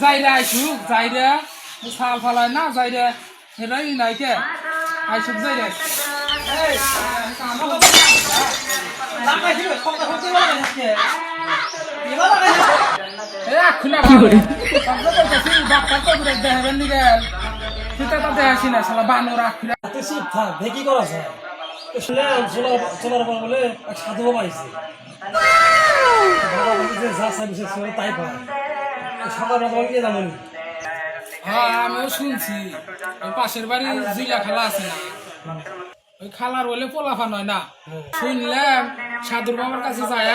যাইরে আইসুক যাইরে সাল ফালায় না যাইরে হেরাই নাই কে আইসুক যাইরে দেখি করা যায় চলার পর বলে এক সাধু পাইছে তাই পায় সকালবেলা তোমাকে কে জানো? হ্যাঁ আমিও শুনছি ওই পাশের বাড়ি জিলা খালা আছে না ওই খালার বলে পোলাফান হয় না শুনলাম সাধুর বাবার কাছে যায়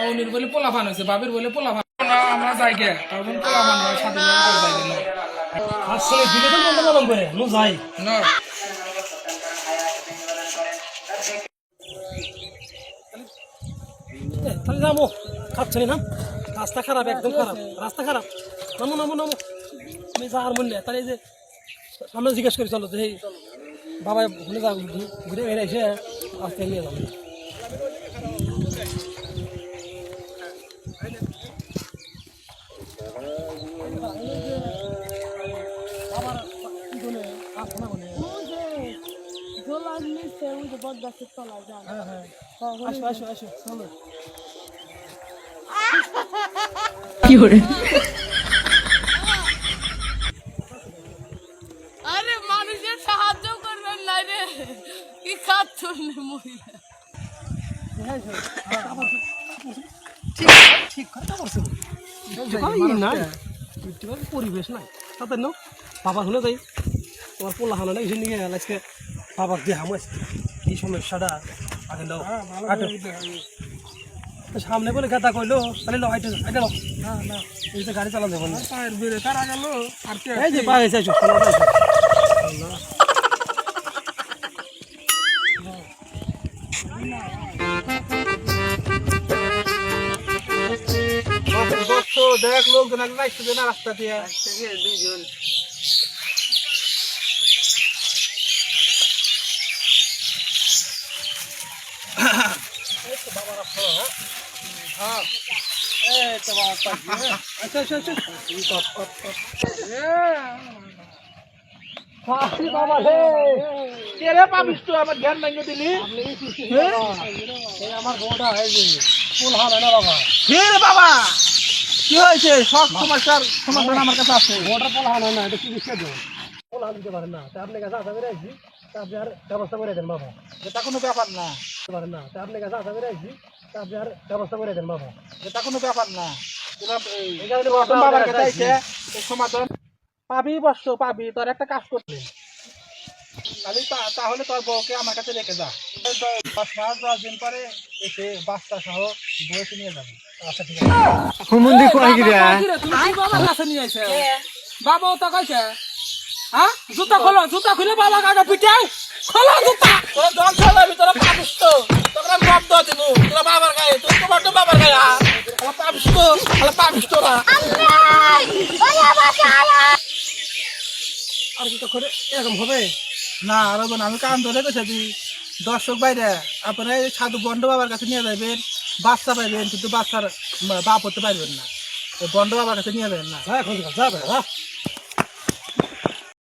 উনির বলে পোলাফান হয়েছে বাবির বলে পোলাফান আমরা যাই গে তখন পোলাফান হয় সাধুর বাবার কাছে যাই না আসলে দিলে তো মন্দ মলম করে নো যাই না তাহলে যাবো খাচ্ছি না রাস্তা খারাপ একদম খারাপ রাস্তা খারাপ নামো নামো নামো আমি যাওয়ার মূল্যে তাহলে এই যে আমরা জিজ্ঞেস করি চলো যে এই বাবা ভুলে যাও ঘুরে বেড়ে এসে রাস্তায় নিয়ে যাবো আসো আসো আসো চলো কি করে আরে মানুষের সাহায্য করবেন না রে কি খাচ্ছন মহিলা ঠিক কথা বলছো পরিবেশ নাই তাতে ন বাবা হলে যাই তোমার পোলা হলো না এসে নিয়ে আজকে বাবার দিয়ে হাম এই সমস্যাটা আগে দাও সামনে বলে গাদা কইলো তাহলে লো হাইটে হাইটে লো না না এই যে গাড়ি চালানো যাবে না পায়ের বেরে কারা গেল আর কে এই যে পায়ে যাইছো শোনো যাইছো দেখ লোকজন আগে যাইছে না রাস্তা দিয়ে দুইজন আমার ধ্যান ভেঙে দিলি আমার বউটা হয়েছে ফুল হয় না বাবা ফের বাবা কি হয়েছে সব সমস্যার সমাধান আমার কাছে আছে বউটা ফুল হয় না এটা কি বিশ্বাস দেবো ফুল হান দিতে পারেন না তা আপনি কাছে আশা করে আসছি তা আপনি আর ব্যবস্থা করে দেন বাবা এটা কোনো ব্যাপার না পারেন না তা আপনি কাছে আশা করে আসছি তা আপনি আর ব্যবস্থা করে দেন বাবা এটা কোনো ব্যাপার না বাবার কাছে আইছে এই সমাধান পাবি বর্ষ পাবি তোর একটা কাজ করতে খালি তাহলে তোর বউকে আমার কাছে রেখে যা 10 মাস 10 দিন পরে এসে বাচ্চা সহ বউকে নিয়ে যাবি আচ্ছা ঠিক আছে হুমুন্দি কই কি রে তুমি কি বাবার কাছে নিয়ে আইছে বাবাও তো কইছে হ্যাঁ জুতা খুলে বাবা কাকা পিটাই খোলো জুতা তোরা দল চালাবি তোরা পাবিস তো তোরা বাপ দাও দিনু তোরা বাবার গায়ে তুই তো বড় বাবার গায়ে আলা পাবিস তো না আর কি তো করে এরকম হবে না আরো আমি কান ধরে গেছি দর্শক বাইরে আপনারা এই সাধু বন্ড বাবার কাছে নিয়ে যাবেন বাচ্চা পাইবেন কিন্তু বাচ্চার বাপ হতে পারবেন না বন্ড বাবার কাছে নিয়ে যাবেন না হ্যাঁ এখন যাবে হ্যাঁ